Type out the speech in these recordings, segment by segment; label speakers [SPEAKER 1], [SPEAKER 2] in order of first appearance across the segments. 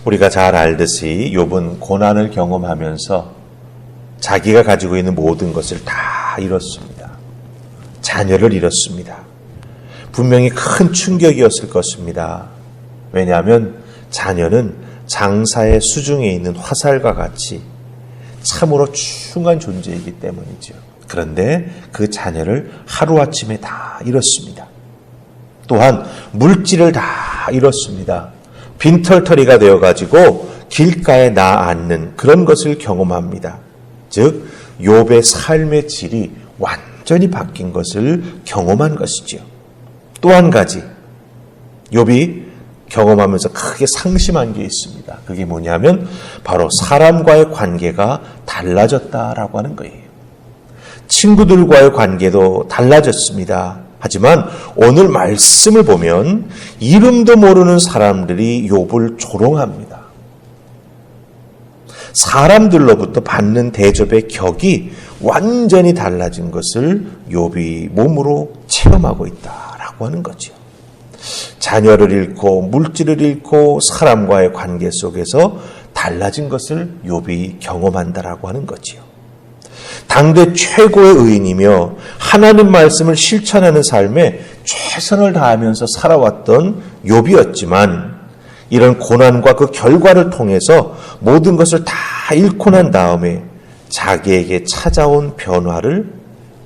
[SPEAKER 1] 우리가 잘 알듯이 욥은 고난을 경험하면서 자기가 가지고 있는 모든 것을 다 잃었습니다. 자녀를 잃었습니다. 분명히 큰 충격이었을 것입니다. 왜냐하면 자녀는 장사의 수중에 있는 화살과 같이 참으로 중요한 존재이기 때문이죠. 그런데 그 자녀를 하루아침에 다 잃었습니다. 또한 물질을 다 잃었습니다. 빈털터리가 되어가지고 길가에 나앉는 그런 것을 경험합니다. 즉 욥의 삶의 질이 완전히 바뀐 것을 경험한 것이지요. 또 한 가지 욥이 경험하면서 크게 상심한 게 있습니다. 그게 뭐냐면 바로 사람과의 관계가 달라졌다라고 하는 거예요. 친구들과의 관계도 달라졌습니다. 하지만 오늘 말씀을 보면 이름도 모르는 사람들이 욥을 조롱합니다. 사람들로부터 받는 대접의 격이 완전히 달라진 것을 욥이 몸으로 체험하고 있다라고 하는 거죠. 자녀를 잃고 물질을 잃고 사람과의 관계 속에서 달라진 것을 욥이 경험한다라고 하는 거지요. 당대 최고의 의인이며 하나님 말씀을 실천하는 삶에 최선을 다하면서 살아왔던 욥이었지만 이런 고난과 그 결과를 통해서 모든 것을 다 잃고 난 다음에 자기에게 찾아온 변화를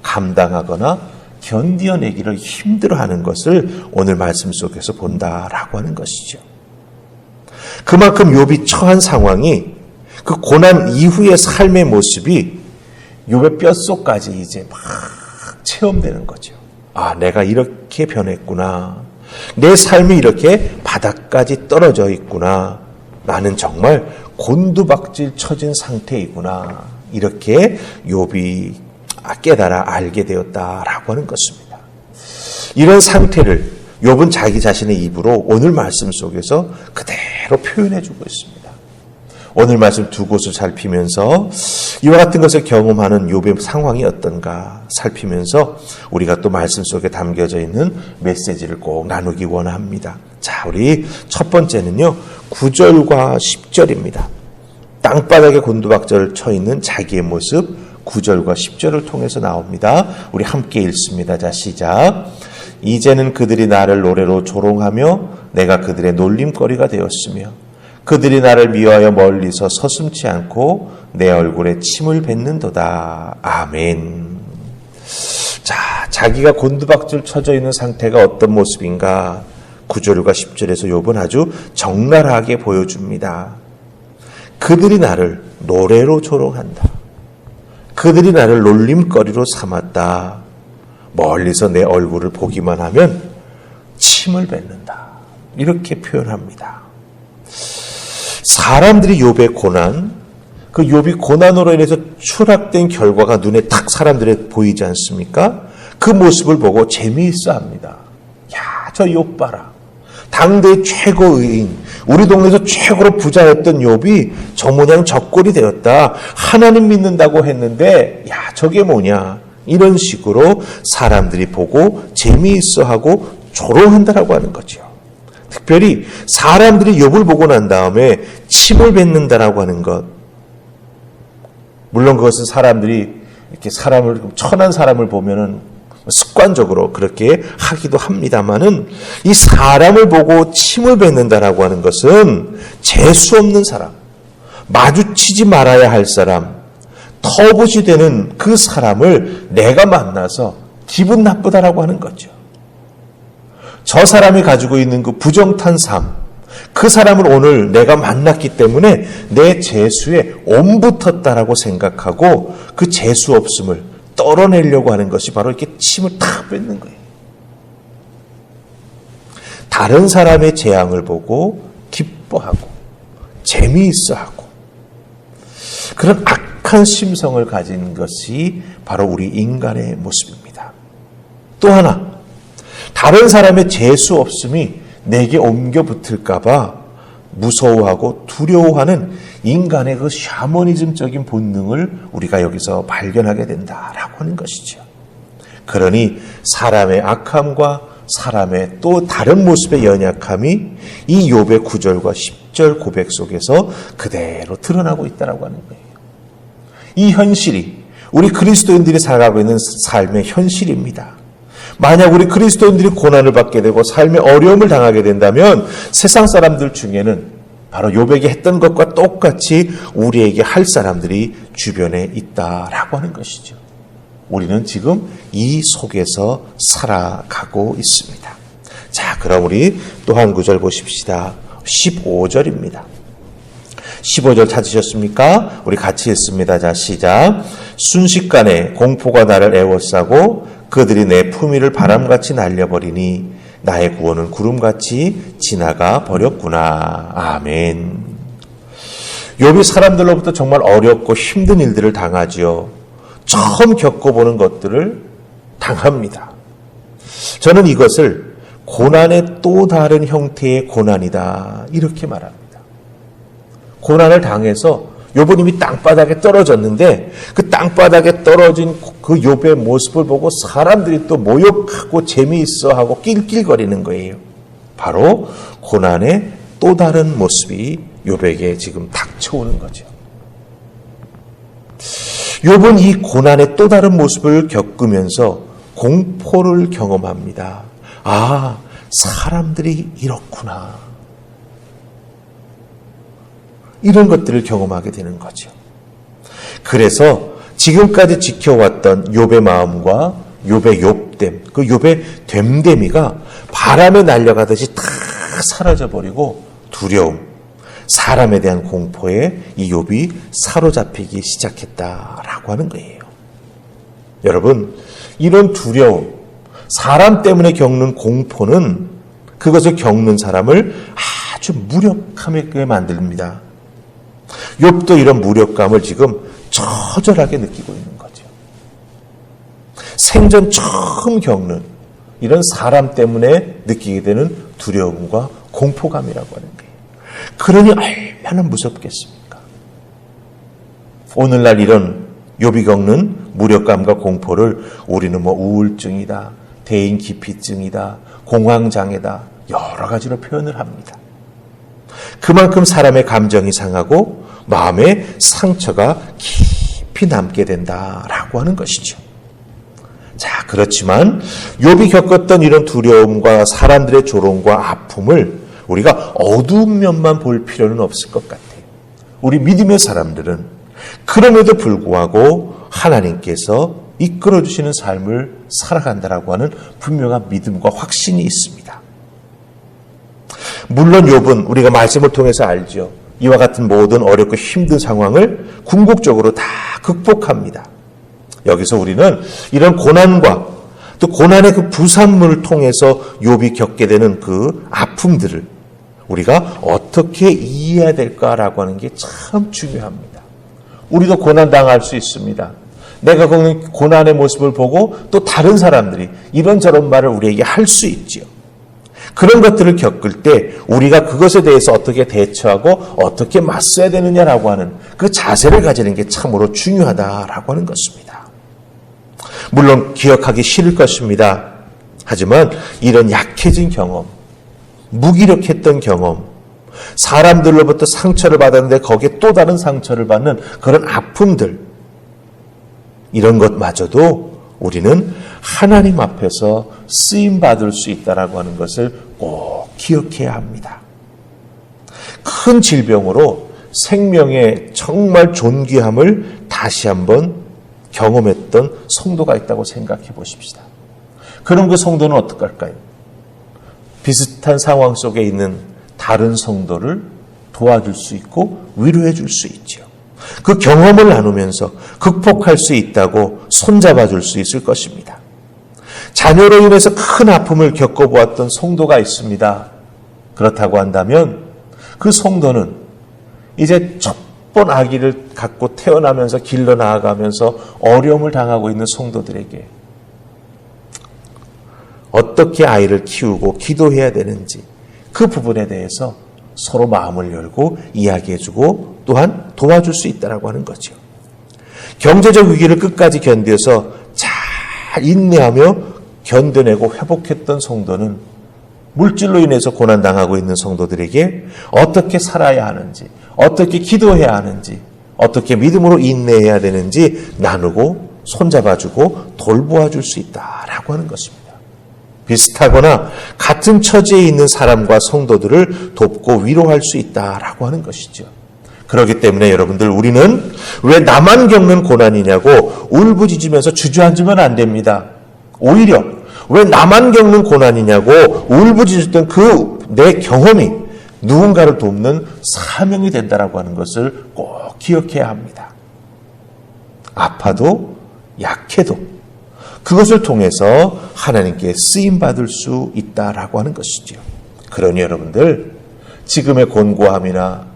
[SPEAKER 1] 감당하거나 견디어내기를 힘들어하는 것을 오늘 말씀 속에서 본다라고 하는 것이죠. 그만큼 욥이 처한 상황이 그 고난 이후의 삶의 모습이 욥의 뼛속까지 이제 막 체험되는 거죠. 아, 내가 이렇게 변했구나. 내 삶이 이렇게 바닥까지 떨어져 있구나. 나는 정말 곤두박질 쳐진 상태이구나. 이렇게 욥이 깨달아 알게 되었다라고 하는 것입니다. 이런 상태를 욥은 자기 자신의 입으로 오늘 말씀 속에서 그대로 표현해 주고 있습니다. 오늘 말씀 두 곳을 살피면서 이와 같은 것을 경험하는 욥의 상황이 어떤가 살피면서 우리가 또 말씀 속에 담겨져 있는 메시지를 꼭 나누기 원합니다. 자, 우리 첫 번째는요, 9절과 10절입니다. 땅바닥에 곤두박질 쳐 있는 자기의 모습 9절과 10절을 통해서 나옵니다. 우리 함께 읽습니다. 자, 시작. 이제는 그들이 나를 노래로 조롱하며 내가 그들의 놀림거리가 되었으며 그들이 나를 미워하여 멀리서 서슴지 않고 내 얼굴에 침을 뱉는도다. 아멘. 자, 자기가 곤두박질 쳐져 있는 상태가 어떤 모습인가 9절과 10절에서 욥은 아주 적나라하게 보여줍니다. 그들이 나를 노래로 조롱한다. 그들이 나를 놀림거리로 삼았다. 멀리서 내 얼굴을 보기만 하면 침을 뱉는다. 이렇게 표현합니다. 사람들이 욥의 고난, 그 욥이 고난으로 인해서 추락된 결과가 눈에 딱 사람들에 보이지 않습니까? 그 모습을 보고 재미있어 합니다. 야, 저 욥 봐라. 당대의 최고 의인, 우리 동네에서 최고로 부자였던 욥이 저 모양 저 꼴이 되었다. 하나님 믿는다고 했는데 야, 저게 뭐냐. 이런 식으로 사람들이 보고 재미있어하고 조롱한다라고 하는 거죠. 특별히 사람들이 욥을 보고 난 다음에 침을 뱉는다라고 하는 것. 물론 그것은 사람들이 이렇게 사람을, 천한 사람을 보면은 습관적으로 그렇게 하기도 합니다만은 이 사람을 보고 침을 뱉는다라고 하는 것은 재수 없는 사람, 마주치지 말아야 할 사람, 터부시 되는 그 사람을 내가 만나서 기분 나쁘다라고 하는 거죠. 저 사람이 가지고 있는 그 부정탄 삶, 그 사람을 오늘 내가 만났기 때문에 내 재수에 옴붙었다라고 생각하고 그 재수 없음을 떨어내려고 하는 것이 바로 이렇게 침을 탁 뱉는 거예요. 다른 사람의 재앙을 보고 기뻐하고 재미있어하고 그런 악한 심성을 가진 것이 바로 우리 인간의 모습입니다. 또 하나, 다른 사람의 재수 없음이 내게 옮겨 붙을까 봐 무서워하고 두려워하는 인간의 그 샤머니즘적인 본능을 우리가 여기서 발견하게 된다라고 하는 것이죠. 그러니 사람의 악함과 사람의 또 다른 모습의 연약함이 이 욥의 9절과 10절 고백 속에서 그대로 드러나고 있다고 하는 거예요. 이 현실이 우리 그리스도인들이 살아가고 있는 삶의 현실입니다. 만약 우리 그리스도인들이 고난을 받게 되고 삶의 어려움을 당하게 된다면 세상 사람들 중에는 바로 욥에게 했던 것과 똑같이 우리에게 할 사람들이 주변에 있다라고 하는 것이죠. 우리는 지금 이 속에서 살아가고 있습니다. 자, 그럼 우리 또 한 구절 보십시다. 15절입니다. 15절 찾으셨습니까? 우리 같이 읽습니다. 자, 시작. 순식간에 공포가 나를 에워싸고 그들이 내 품위를 바람같이 날려버리니 나의 구원은 구름같이 지나가 버렸구나. 아멘. 욥이 사람들로부터 정말 어렵고 힘든 일들을 당하지요. 처음 겪어보는 것들을 당합니다. 저는 이것을 고난의 또 다른 형태의 고난이다 이렇게 말합니다. 고난을 당해서 욥은 이미 땅바닥에 떨어졌는데 그 땅바닥에 떨어진 그 욥의 모습을 보고 사람들이 또 모욕하고 재미있어하고 낄낄거리는 거예요. 바로 고난의 또 다른 모습이 욥에게 지금 닥쳐오는 거죠. 욥은 이 고난의 또 다른 모습을 겪으면서 공포를 경험합니다. 아, 사람들이 이렇구나. 이런 것들을 경험하게 되는 거죠. 그래서 지금까지 지켜왔던 욥의 마음과 욥의 욥됨, 그 욥의 됨됨이가 바람에 날려가듯이 다 사라져버리고 두려움, 사람에 대한 공포에 이 욥이 사로잡히기 시작했다라고 하는 거예요. 여러분, 이런 두려움, 사람 때문에 겪는 공포는 그것을 겪는 사람을 아주 무력하게 만듭니다. 욥도 이런 무력감을 지금 처절하게 느끼고 있는 거죠. 생전 처음 겪는 이런 사람 때문에 느끼게 되는 두려움과 공포감이라고 하는 거예요. 그러니 얼마나 무섭겠습니까? 오늘날 이런 욥이 겪는 무력감과 공포를 우리는 우울증이다, 대인 기피증이다, 공황장애다 여러 가지로 표현을 합니다. 그만큼 사람의 감정이 상하고 마음의 상처가 깊이 남게 된다라고 하는 것이죠. 자, 그렇지만 욥이 겪었던 이런 두려움과 사람들의 조롱과 아픔을 우리가 어두운 면만 볼 필요는 없을 것 같아요. 우리 믿음의 사람들은 그럼에도 불구하고 하나님께서 이끌어주시는 삶을 살아간다라고 하는 분명한 믿음과 확신이 있습니다. 물론 욥은 우리가 말씀을 통해서 알죠. 이와 같은 모든 어렵고 힘든 상황을 궁극적으로 다 극복합니다. 여기서 우리는 이런 고난과 또 고난의 그 부산물을 통해서 욥이 겪게 되는 그 아픔들을 우리가 어떻게 이해해야 될까라고 하는 게 참 중요합니다. 우리도 고난당할 수 있습니다. 내가 겪는 고난의 모습을 보고 또 다른 사람들이 이런저런 말을 우리에게 할 수 있지요. 그런 것들을 겪을 때 우리가 그것에 대해서 어떻게 대처하고 어떻게 맞서야 되느냐라고 하는 그 자세를 가지는 게 참으로 중요하다라고 하는 것입니다. 물론 기억하기 싫을 것입니다. 하지만 이런 약해진 경험, 무기력했던 경험, 사람들로부터 상처를 받았는데 거기에 또 다른 상처를 받는 그런 아픔들, 이런 것마저도 우리는 하나님 앞에서 쓰임받을 수 있다라고 하는 것을 꼭 기억해야 합니다. 큰 질병으로 생명의 정말 존귀함을 다시 한번 경험했던 성도가 있다고 생각해 보십시다. 그럼 그 성도는 어떡할까요? 비슷한 상황 속에 있는 다른 성도를 도와줄 수 있고 위로해 줄 수 있죠. 그 경험을 나누면서 극복할 수 있다고 손잡아 줄 수 있을 것입니다. 자녀로 인해서 큰 아픔을 겪어보았던 성도가 있습니다. 그렇다고 한다면 그 성도는 이제 첫 번 아기를 갖고 태어나면서 길러 나아가면서 어려움을 당하고 있는 성도들에게 어떻게 아이를 키우고 기도해야 되는지 그 부분에 대해서 서로 마음을 열고 이야기해주고 또한 도와줄 수 있다고 하는 거죠. 경제적 위기를 끝까지 견뎌서 잘 인내하며 견뎌내고 회복했던 성도는 물질로 인해서 고난당하고 있는 성도들에게 어떻게 살아야 하는지, 어떻게 기도해야 하는지, 어떻게 믿음으로 인내해야 되는지 나누고 손잡아주고 돌보아줄 수 있다라고 하는 것입니다. 비슷하거나 같은 처지에 있는 사람과 성도들을 돕고 위로할 수 있다라고 하는 것이죠. 그렇기 때문에 여러분들, 우리는 왜 나만 겪는 고난이냐고 울부짖으면서 주저앉으면 안 됩니다. 오히려 왜 나만 겪는 고난이냐고 울부짖었던 그 내 경험이 누군가를 돕는 사명이 된다라고 하는 것을 꼭 기억해야 합니다. 아파도 약해도 그것을 통해서 하나님께 쓰임받을 수 있다라고 하는 것이죠. 그러니 여러분들, 지금의 곤고함이나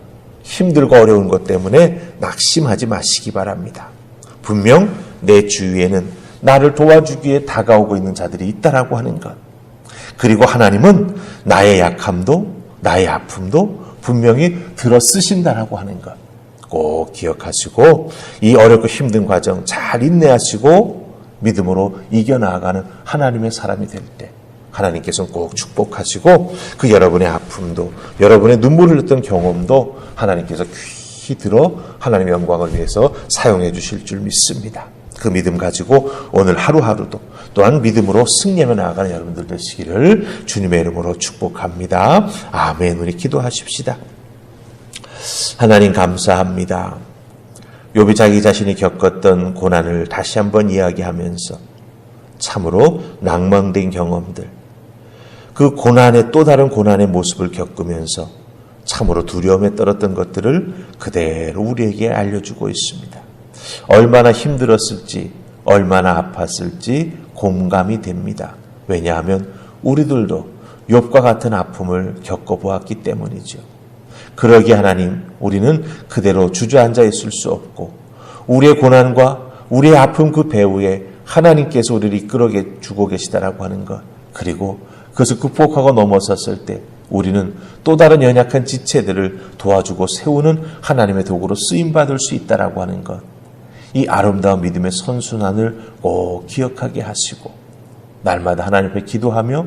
[SPEAKER 1] 힘들고 어려운 것 때문에 낙심하지 마시기 바랍니다. 분명 내 주위에는 나를 도와주기 위해 다가오고 있는 자들이 있다라고 하는 것. 그리고 하나님은 나의 약함도 나의 아픔도 분명히 들어 쓰신다라고 하는 것. 꼭 기억하시고 이 어렵고 힘든 과정 잘 인내하시고 믿음으로 이겨나가는 하나님의 사람이 될 때 하나님께서는 꼭 축복하시고 그 여러분의 아픔도 여러분의 눈물을 흘렸던 경험도 하나님께서 귀히 들어 하나님의 영광을 위해서 사용해 주실 줄 믿습니다. 그 믿음 가지고 오늘 하루하루도 또한 믿음으로 승리하며 나아가는 여러분들 되시기를 주님의 이름으로 축복합니다. 아멘. 우리 기도하십시다. 하나님 감사합니다. 욥이 자기 자신이 겪었던 고난을 다시 한번 이야기하면서 참으로 낭망된 경험들, 그 고난의 또 다른 고난의 모습을 겪으면서 참으로 두려움에 떨었던 것들을 그대로 우리에게 알려주고 있습니다. 얼마나 힘들었을지, 얼마나 아팠을지 공감이 됩니다. 왜냐하면 우리들도 욥과 같은 아픔을 겪어보았기 때문이죠. 그러기에 하나님, 우리는 그대로 주저앉아 있을 수 없고 우리의 고난과 우리의 아픔 그 배후에 하나님께서 우리를 이끌어 주고 계시다라고 하는 것, 그리고 그것을 극복하고 넘어섰을 때 우리는 또 다른 연약한 지체들을 도와주고 세우는 하나님의 도구로 쓰임받을 수 있다라고 하는 것, 이 아름다운 믿음의 선순환을 꼭 기억하게 하시고 날마다 하나님 앞에 기도하며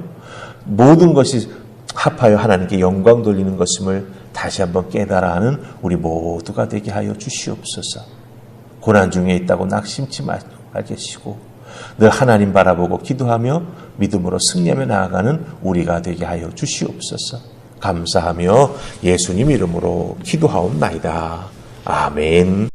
[SPEAKER 1] 모든 것이 합하여 하나님께 영광 돌리는 것임을 다시 한번 깨달아 하는 우리 모두가 되게 하여 주시옵소서. 고난 중에 있다고 낙심치 말게 하시고 늘 하나님 바라보고 기도하며 믿음으로 승리하며 나아가는 우리가 되게 하여 주시옵소서. 감사하며 예수님 이름으로 기도하옵나이다. 아멘.